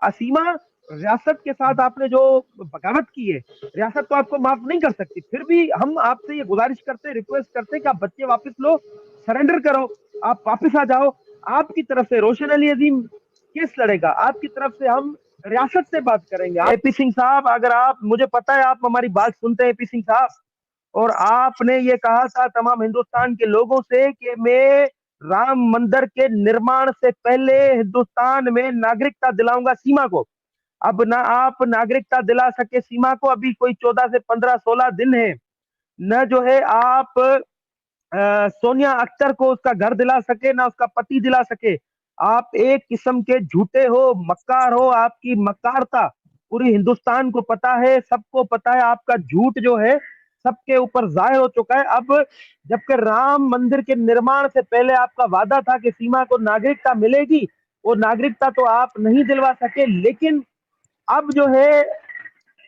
सीमा, रियासत के साथ आपने जो बगावत की है, रियासत तो आपको माफ नहीं कर सकती। फिर भी हम आपसे ये गुजारिश करते, रिक्वेस्ट करते कि आप बच्चे वापस लो, सरेंडर करो, आप वापस आ जाओ। आपकी तरफ से रोशन अली अजीम केस लड़ेगा, आपकी तरफ से हम रियासत से बात करेंगे। एपी सिंह साहब, अगर आप, मुझे पता है आप हमारी बात सुनते हैं एपी सिंह साहब, और आपने ये कहा था तमाम हिंदुस्तान के लोगों से कि मैं राम मंदिर के निर्माण से पहले हिंदुस्तान में नागरिकता दिलाऊंगा सीमा को। अब ना आप नागरिकता दिला सके सीमा को, अभी कोई 14 से 15 16 दिन है, न जो है आप सोनिया अख्तर को उसका घर दिला सके, ना उसका पति दिला सके। आप एक किस्म के झूठे हो, मक्कार हो, आपकी मक्कारता पूरी हिंदुस्तान को पता है, सबको पता है। आपका झूठ जो है सबके ऊपर जाहिर हो चुका है। अब जबकि राम मंदिर के निर्माण से पहले आपका वादा था कि सीमा को नागरिकता मिलेगी, वो नागरिकता तो आप नहीं दिलवा सके। लेकिन अब जो है,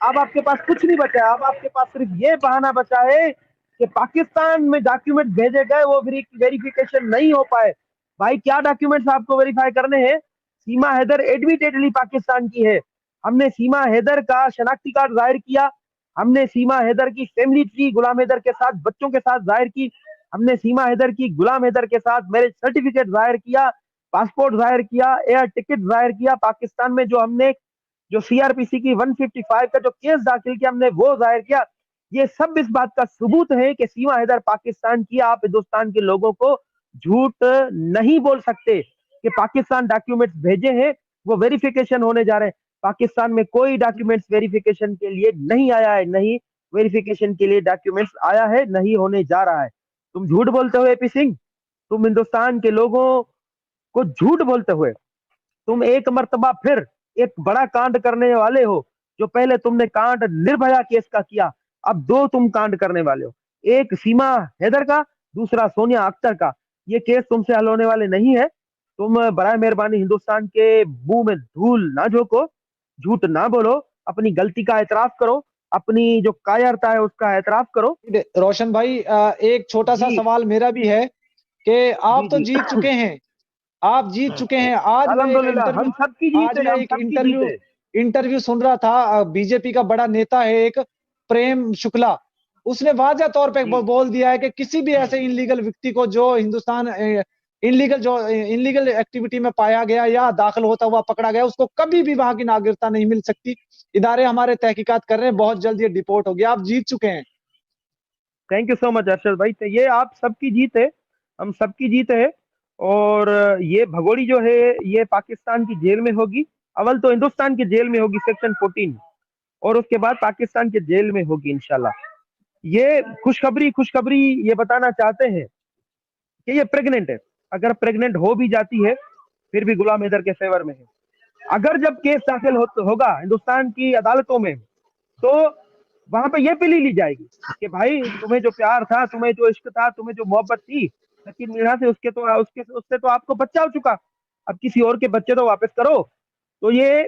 अब आपके पास कुछ नहीं बचा है। अब आपके पास सिर्फ ये बहाना बचा है कि पाकिस्तान में डॉक्यूमेंट भेजे गए, वो वेरिफिकेशन नहीं हो पाए। भाई क्या डॉक्यूमेंट्स आपको वेरीफाई करने हैं? सीमा हैदर एडमिटेडली पाकिस्तान की है। हमने सीमा हैदर का शनाख्ती कार्ड जाहिर किया, हमने सीमा हैदर की फैमिली ट्री गुलाम हैदर के साथ, बच्चों के साथ जाहिर की, हमने सीमा हैदर की गुलाम हैदर के साथ मैरिज सर्टिफिकेट जाहिर किया, पासपोर्ट जाहिर किया, एयर टिकट जाहिर किया। पाकिस्तान में जो हमने जो सीआरपीसी की 155 का जो केस दाखिल किया, हमने वो जाहिर किया। ये सब इस बात का सबूत है कि सीमा हैदर पाकिस्तान की। आप हिंदुस्तान के लोगों को झूठ नहीं बोल सकते कि पाकिस्तान डॉक्यूमेंट्स भेजे हैं, वो वेरिफिकेशन होने जा रहे हैं। पाकिस्तान में कोई डॉक्यूमेंट्स वेरिफिकेशन के लिए नहीं आया है, नहीं वेरिफिकेशन के लिए डॉक्यूमेंट्स आया है, नहीं होने जा रहा है। तुम झूठ बोलते हो एपी सिंह, तुम हिंदुस्तान के लोगों को झूठ बोलते हुए तुम एक मर्तबा फिर एक बड़ा कांड करने वाले हो। जो पहले तुमने कांड निर्भया केस का किया, अब दो तुम कांड करने वाले हो, एक सीमा हैदर का, दूसरा सोनिया अख्तर का। ये केस तुमसे हल होने वाले नहीं है। तुम बराए मेहरबानी हिंदुस्तान के मुंह में धूल ना झोंको, झूठ ना बोलो, अपनी गलती का एतराफ करो, अपनी जो कायरता है उसका एतराफ करो। रोशन भाई, एक छोटा सा जी सवाल मेरा भी है कि जी आप तो जी। जीत चुके हैं। आप जीत चुके हैं। अल्हम्दुलिल्लाह, हम सबकी जीत आज है, मैं हम एक सबकी जीत इंटरव्यू है। इंटरव्यू सुन रहा था। बीजेपी का बड़ा नेता है एक, प्रेम शुक्ला। उसने वाज़ह तौर पे जी बोल दिया है कि किसी भी ऐसे इनलीगल व्यक्ति को जो हिंदुस्तान इनलीगल एक्टिविटी में पाया गया या दाखिल होता हुआ पकड़ा गया, उसको कभी भी वहां की नागरिकता नहीं मिल सकती। इदारे हमारे तहकीकात कर रहे हैं, बहुत जल्द ये डिपोर्ट होगी। आप जीत चुके हैं। Thank you so much Arshad भाई। तो ये आप सबकी जीत है, हम सबकी जीत है। और ये भगोड़ी जो है ये पाकिस्तान की जेल में होगी। अव्वल तो हिंदुस्तान की जेल में होगी सेक्शन 14, और उसके बाद पाकिस्तान के जेल में होगी इंशाल्लाह। ये खुशखबरी खुशखबरी ये बताना चाहते हैं कि ये प्रेग्नेंट है। अगर प्रेग्नेंट हो भी जाती है फिर भी गुलाम हैदर के फेवर में है। अगर जब केस दाखिल होगा हिंदुस्तान की अदालतों में, तो वहां पे ये पिली ली जाएगी कि भाई तुम्हें जो प्यार था, तुम्हें जो इश्क था, तुम्हें जो मोहब्बत थी सकीन मीणा से, उससे तो आपको बच्चा हो चुका, अब किसी और के बच्चे तो वापस करो। तो ये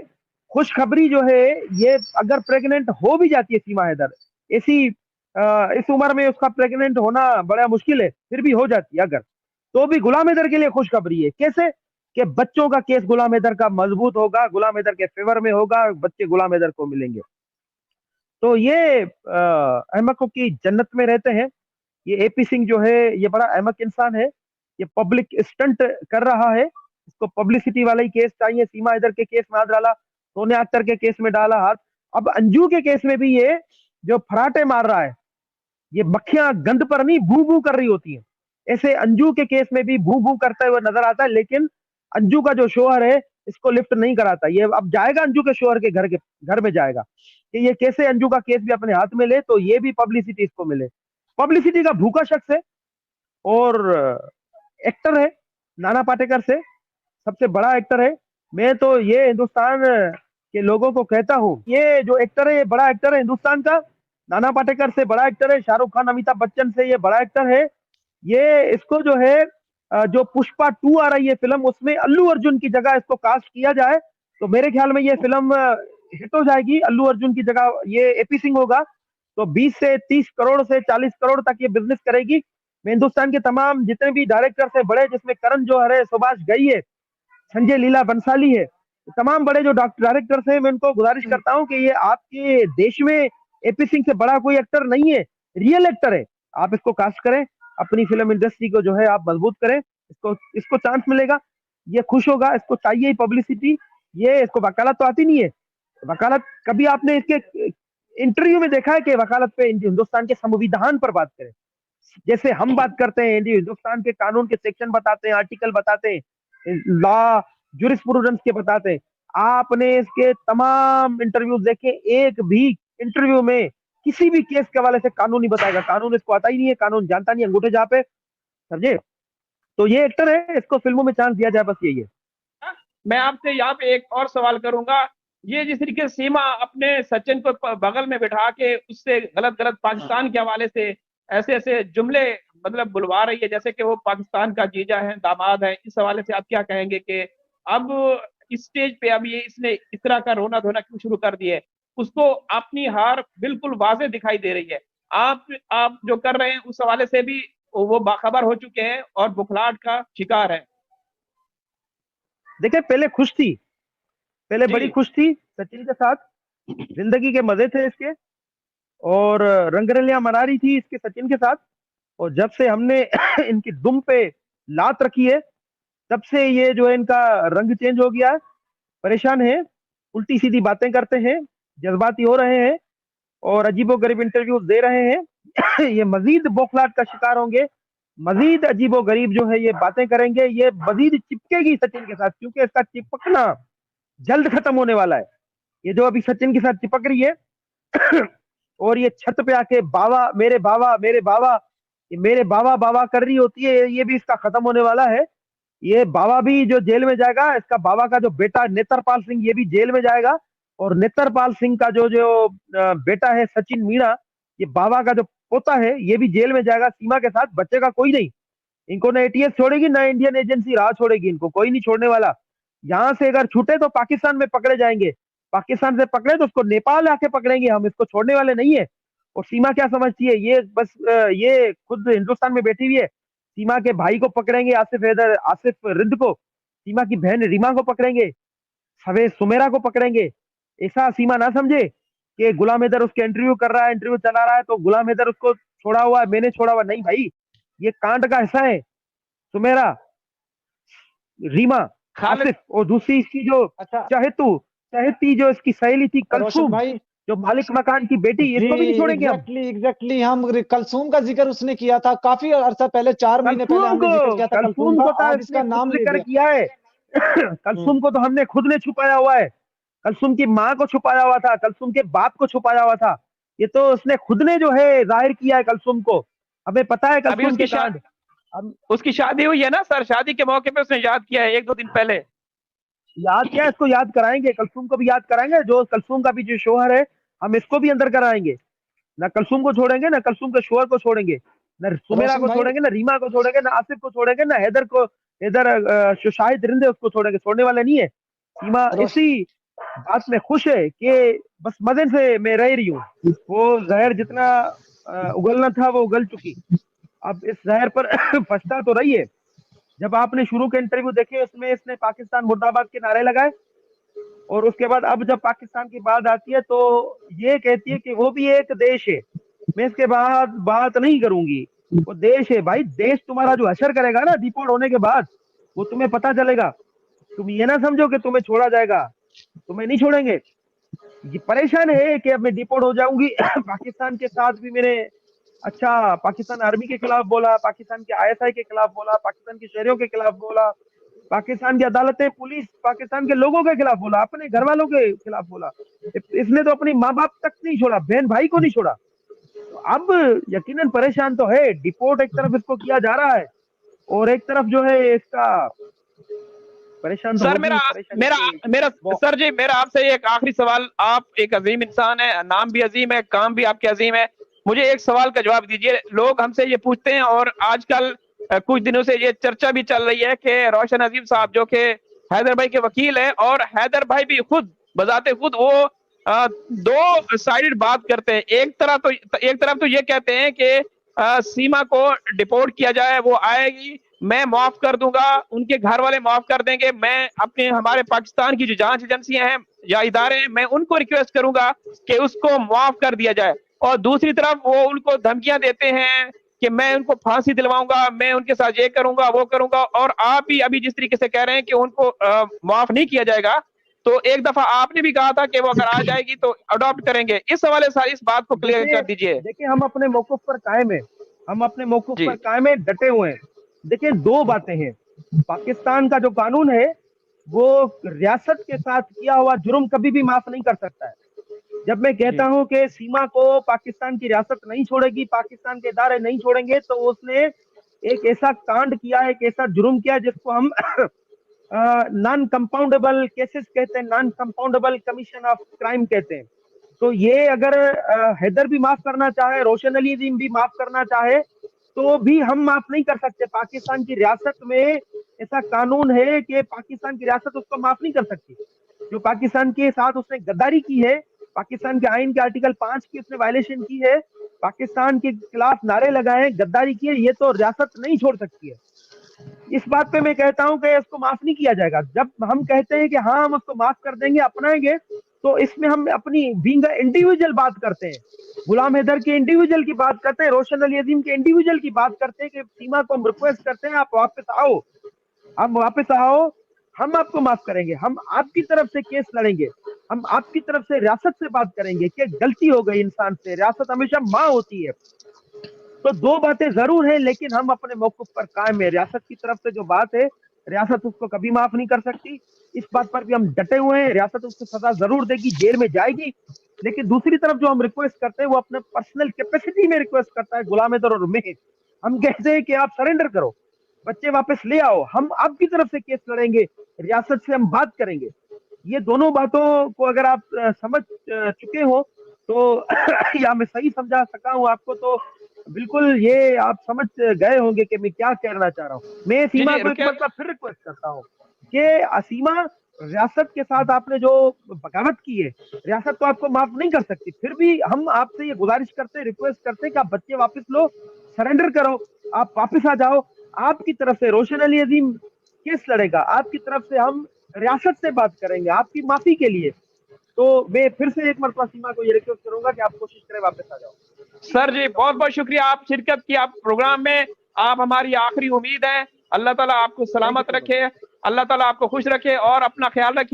खुशखबरी जो है, ये अगर प्रेग्नेंट हो भी जाती है सीमा हैदर, ऐसी इस उम्र में उसका प्रेग्नेंट होना बड़ा मुश्किल है, फिर भी हो जाती है अगर, तो भी गुलाम हैदर के लिए खुशखबरी है। कैसे? कि बच्चों का केस गुलाम हैदर का मजबूत होगा, गुलाम हैदर के फेवर में होगा, बच्चे गुलाम हैदर को मिलेंगे। तो ये अहमकों की जन्नत में रहते हैं। ये एपी सिंह जो है ये बड़ा अहमक इंसान है। ये पब्लिक स्टंट कर रहा है, इसको पब्लिसिटी वाला ही केस चाहिए। सीमा हैदर के केस में हाथ डाला, सोनिया अख्तर के केस में डाला हाथ, अब अंजू के केस में भी ये जो फराटे मार रहा है, ये मक्खियां गंद पर नहीं भू भू कर रही होती हैं, ऐसे अंजू के केस में भी भू भू करता हुआ नजर आता है। लेकिन अंजू का जो शोहर है इसको लिफ्ट नहीं कराता। ये अब जाएगा अंजू के शोहर के घर में जाएगा कि ये कैसे अंजू का केस भी अपने हाथ में ले, तो ये भी पब्लिसिटी इसको मिले। पब्लिसिटी का भूखा शख्स है, और एक्टर है नाना पाटेकर से सबसे बड़ा एक्टर है। मैं तो ये हिंदुस्तान के लोगों को कहता हूँ, ये जो एक्टर है ये बड़ा एक्टर है हिंदुस्तान का। नाना पाटेकर से बड़ा एक्टर है, शाहरुख खान अमिताभ बच्चन से ये बड़ा एक्टर है। ये इसको जो है जो पुष्पा 2 आ रही है फिल्म, उसमें अल्लू अर्जुन की जगह इसको कास्ट किया जाए तो मेरे ख्याल में ये फिल्म हिट हो जाएगी। अल्लू अर्जुन की जगह ये एपी सिंह होगा तो 20 से 30 करोड़ से 40 करोड़ तक ये बिजनेस करेगी। मैं हिंदुस्तान के तमाम जितने भी डायरेक्टर्स है बड़े, जिसमें करण जौहर है, सुभाष घई है, संजय लीला बंसाली है, तमाम बड़े जो डायरेक्टर्स हैं, मैं उनको गुजारिश करता हूँ कि ये आपके देश में एपी सिंह से बड़ा कोई एक्टर नहीं है, रियल एक्टर है। आप इसको कास्ट करें, अपनी फिल्म इंडस्ट्री को जो है आप मजबूत करें, इसको इसको चांस मिलेगा, ये खुश होगा, इसको चाहिए पब्लिसिटी। ये इसको वकालत तो आती नहीं है। वकालत कभी आपने इसके इंटरव्यू में देखा है कि वकालत पे हिंदुस्तान के संविधान पर बात करें, जैसे हम बात करते हैं, हिंदुस्तान के कानून के सेक्शन बताते हैं, आर्टिकल बताते हैं, लॉ जूरिस्प्रूडेंस के बताते हैं। आपने इसके तमाम इंटरव्यूज देखे, एक भी इंटरव्यू में किसी भी केस के हवाले से कानून नहीं बताएगा। कानून इसको आता ही नहीं है, कानून जानता नहीं, अंगूठे जहाँ पे, समझे। तो ये एक्टर है, इसको फिल्मों में चांस दिया जाए, बस यही है। मैं आपसे यहाँ पे एक और सवाल करूंगा। ये जिस तरीके से सीमा अपने सचिन को बगल में बिठा के उससे गलत गलत पाकिस्तान के हवाले से ऐसे ऐसे जुमले मतलब बुलवा रही है, जैसे कि वो पाकिस्तान का जीजा है, दामाद है, इस हवाले से आप क्या कहेंगे कि अब इस स्टेज पे अब ये इसने इस तरह का रोना धोना क्यों शुरू कर दिया है? उसको अपनी हार बिल्कुल वाजे दिखाई दे रही है। आप जो कर रहे हैं उस हवाले से भी वो बाखबर हो चुके हैं और बुखलाहट का शिकार है। देखिए, पहले खुश थी, पहले जी। बड़ी खुश थी सचिन के साथ, जिंदगी के मजे थे इसके, और रंगरलियां मना रही थी इसके सचिन के साथ। और जब से हमने इनकी दुम पे लात रखी है, तब से ये जो है इनका रंग चेंज हो गया है, परेशान है, उल्टी सीधी बातें करते हैं, जज्बाती हो रहे हैं और अजीबोगरीब इंटरव्यूज दे रहे हैं। ये मजीद बौखलाहट का शिकार होंगे, मजीद अजीबोगरीब जो है ये बातें करेंगे, ये मजीद चिपकेगी सचिन के साथ, क्योंकि इसका चिपकना जल्द खत्म होने वाला है। ये जो अभी सचिन के साथ चिपक रही है और ये छत पे आके बाबा मेरे बाबा मेरे बाबा, ये मेरे बाबा बाबा कर रही होती है, ये भी इसका खत्म होने वाला है। ये बाबा भी जो जेल में जाएगा, इसका बाबा का जो बेटा नेत्रपाल सिंह, ये भी जेल में जाएगा। और नेत्रपाल सिंह का जो जो बेटा है सचिन मीणा, ये बाबा का जो पोता है, ये भी जेल में जाएगा सीमा के साथ। बच्चे का कोई नहीं, इनको ना एटीएस छोड़ेगी, ना इंडियन एजेंसी राह छोड़ेगी, इनको कोई नहीं छोड़ने वाला। यहाँ से अगर छूटे तो पाकिस्तान में पकड़े जाएंगे, पाकिस्तान से पकड़े तो उसको नेपाल आके पकड़ेंगे, हम इसको छोड़ने वाले नहीं है। और सीमा क्या समझती है, ये बस ये खुद हिंदुस्तान में बैठी हुई है। सीमा के भाई को पकड़ेंगे, आसिफ रिंद को, सीमा की बहन रीमा को पकड़ेंगे, सवेज सुमेरा को पकड़ेंगे। ऐसा सीमा ना समझे कि गुलाम हैदर उसके इंटरव्यू कर रहा है, इंटरव्यू चला रहा है तो गुलाम हैदर उसको छोड़ा हुआ है, मैंने छोड़ा हुआ नहीं भाई, ये कांड का हिस्सा है। सुमेरा, रीमा, आसिफ, और दूसरी इसकी जो अच्छा चहेती जो इसकी सहेली थी रोशन कलसूम, भाई, जो मालिक मकान की बेटी, इसको भी नहीं छोड़ेंगे हम। एग्जैक्टली हम कलसूम का जिक्र उसने किया था काफी अरसा पहले, 4 महीने पहले हमने जिक्र किया था कलसूम का, कलसूम को तो आज इसने इसका खुद नाम ले जिक्र दिया। किया है। कलसूम को तो हमने खुद ने छुपाया हुआ है, कलसूम की माँ को छुपाया हुआ था, कलसूम के बाप को छुपाया हुआ था। ये तो उसने खुद ने जो है जाहिर किया है कलसूम को, हमें पता है अभी कलसूम के कांड। उसकी शादी हुई है ना सर, शादी के मौके पे उसने याद किया है 1-2 दिन पहले। याद क्या, इसको याद कराएंगे, कलसूम को भी याद कराएंगे, जो कलसूम का भी जो शोहर है, हम इसको भी अंदर कराएंगे। ना कलसूम को छोड़ेंगे, ना कलसूम के शोहर को छोड़ेंगे, ना सुमेरा रोशन को भाई, छोड़ेंगे, ना रीमा को छोड़ेंगे, ना आसिफ को छोड़ेंगे, ना हैदर को, हैदर जो शाहिद रिंदे उसको छोड़ेंगे, छोड़ने वाले नहीं है। सीमा इसी बात में खुश है कि बस मजे से मैं रह रही हूँ, वो जहर जितना उगलना था वो उगल चुकी, अब इस जहर पर पछता तो रही है। जब आपने शुरू के इंटरव्यू देखे, उसमें इसने पाकिस्तान मुर्दाबाद के नारे लगाए, और उसके बाद अब जब पाकिस्तान की बात आती है तो ये कहती है कि वो भी एक देश है, मैं इसके बाद बात नहीं करूंगी, वो देश है भाई। देश तुम्हारा जो असर करेगा ना डिपोर्ट होने के बाद, वो तुम्हें पता चलेगा। तुम ये ना समझो कि तुम्हें छोड़ा जाएगा, तुम्हें नहीं छोड़ेंगे। ये परेशान है कि अब मैं डिपोर्ट हो जाऊंगी। पाकिस्तान के साथ भी मैंने अच्छा पाकिस्तान आर्मी के खिलाफ बोला, पाकिस्तान के आईएसआई के खिलाफ बोला, पाकिस्तान के शहरियों के खिलाफ बोला, पाकिस्तान की अदालतें, पुलिस, पाकिस्तान के लोगों के खिलाफ बोला, अपने घर वालों के खिलाफ बोला। इसने तो अपनी माँ बाप तक नहीं छोड़ा, बहन भाई को नहीं छोड़ा। तो अब यकीनन परेशान तो है, डिपोर्ट एक तरफ इसको किया जा रहा है और एक तरफ जो है इसका परेशान तो सर होगी, मेरा सर जी, मेरा आपसे एक आखिरी सवाल। आप एक अजीम इंसान है, नाम भी अजीम है, काम भी आपके अजीम है। मुझे एक सवाल का जवाब दीजिए। लोग हमसे ये पूछते हैं और आजकल कुछ दिनों से ये चर्चा भी चल रही है कि रोशन अजीम साहब जो कि हैदर भाई के वकील हैं, और हैदर भाई भी खुद बजाते खुद वो दो साइडेड बात करते हैं। एक तरफ तो ये कहते हैं कि सीमा को डिपोर्ट किया जाए, वो आएगी, मैं माफ कर दूंगा, उनके घर वाले माफ कर देंगे। मैं अपने हमारे पाकिस्तान की जो जांच एजेंसियां हैं या इदारे हैं, मैं उनको रिक्वेस्ट करूंगा कि उसको माफ कर दिया जाए। और दूसरी तरफ वो उनको धमकियां देते हैं कि मैं उनको फांसी दिलवाऊंगा, मैं उनके साथ ये करूंगा वो करूंगा। और आप भी अभी जिस तरीके से कह रहे हैं कि उनको माफ नहीं किया जाएगा, तो एक दफा आपने भी कहा था कि वो अगर आ जाएगी तो अडॉप्ट करेंगे। इस हवाले से इस बात को क्लियर कर दीजिए। देखिए हम अपने मौकूफ पर कायम है, हम अपने मौकूफ जी पर कायम है, डटे हुए हैं। देखिए दो बातें हैं, पाकिस्तान का जो कानून है वो रियासत के साथ किया हुआ जुर्म कभी भी माफ नहीं कर सकता है। जब मैं कहता हूं कि सीमा को पाकिस्तान की रियासत नहीं छोड़ेगी, पाकिस्तान के इदारे नहीं छोड़ेंगे, तो उसने एक ऐसा कांड किया, एक ऐसा जुर्म किया जिसको हम नॉन कंपाउंडेबल केसेस कहते हैं, non compoundable commission of crime कहते हैं। तो ये अगर हैदर भी माफ करना चाहे, रोशन अली भी माफ करना चाहे, तो भी हम माफ नहीं कर सकते। पाकिस्तान की रियासत में ऐसा कानून है कि पाकिस्तान की रियासत उसको माफ नहीं कर सकती। जो पाकिस्तान के साथ उसने गद्दारी की है, पाकिस्तान के आइन के आर्टिकल 5 की उसने वायलेशन की है, पाकिस्तान के खिलाफ नारे लगाए, गद्दारी की है, ये तो रियासत नहीं छोड़ सकती है। इस बात पे मैं कहता हूं कि इसको माफ नहीं किया जाएगा। जब हम कहते हैं कि हाँ हम उसको माफ कर देंगे, अपनाएंगे, तो इसमें हम अपनी बीइंग इंडिविजुअल बात करते हैं। गुलाम हैदर के इंडिविजुअल की बात करते हैं, रोशन अली अजीम के इंडिविजुअल की बात करते हैं कि सीमा को हम रिक्वेस्ट करते हैं आप वापस आओ, हम वापस आओ, हम आपको माफ करेंगे, हम आपकी तरफ से केस लड़ेंगे, हम आपकी तरफ से रियासत से बात करेंगे कि गलती हो गई इंसान से, रियासत हमेशा माँ होती है। तो दो बातें जरूर है, लेकिन हम अपने मौकूफ पर कायम है। रियासत की तरफ से जो बात है, रियासत उसको कभी माफ नहीं कर सकती, इस बात पर भी हम डटे हुए हैं। रियासत उसको सजा जरूर देगी, जेल में जाएगी, लेकिन दूसरी तरफ जो हम रिक्वेस्ट करते हैं वो अपने पर्सनल कैपेसिटी में रिक्वेस्ट करता है गुलाम हैदर और मैं। हम कहते हैं कि आप सरेंडर करो, बच्चे वापस ले आओ, हम आपकी तरफ से केस लड़ेंगे, रियासत से हम बात करेंगे। ये दोनों बातों को अगर आप समझ चुके हो तो या मैं सही समझा सका हूं आपको, तो बिल्कुल ये आप समझ गए होंगे कि मैं क्या कहना चाह रहा हूँ। मैं सीमा को एक बार फिर रिक्वेस्ट करता हूँ कि सीमा, रियासत के साथ आपने जो बगावत की है, रियासत तो आपको माफ नहीं कर सकती, फिर भी हम आपसे ये गुजारिश करते हैं, रिक्वेस्ट करते हैं कि आप बच्चे वापस लो, सरेंडर करो, आप वापस आ जाओ। आपकी तरफ से रोशन अली अजीम केस लड़ेगा, आपकी तरफ से हम रियासत से बात करेंगे आपकी माफी के लिए। तो मैं फिर से एक मरतबा सीमा को ये रिक्वेस्ट करूंगा कि आप कोशिश करें वापस आ जाओ। सर जी बहुत बहुत शुक्रिया, आप शिरकत की, आप प्रोग्राम में, आप हमारी आखिरी उम्मीद है। अल्लाह ताला आपको सलामत रखे, अल्लाह ताला आपको खुश रखे और अपना ख्याल रखे।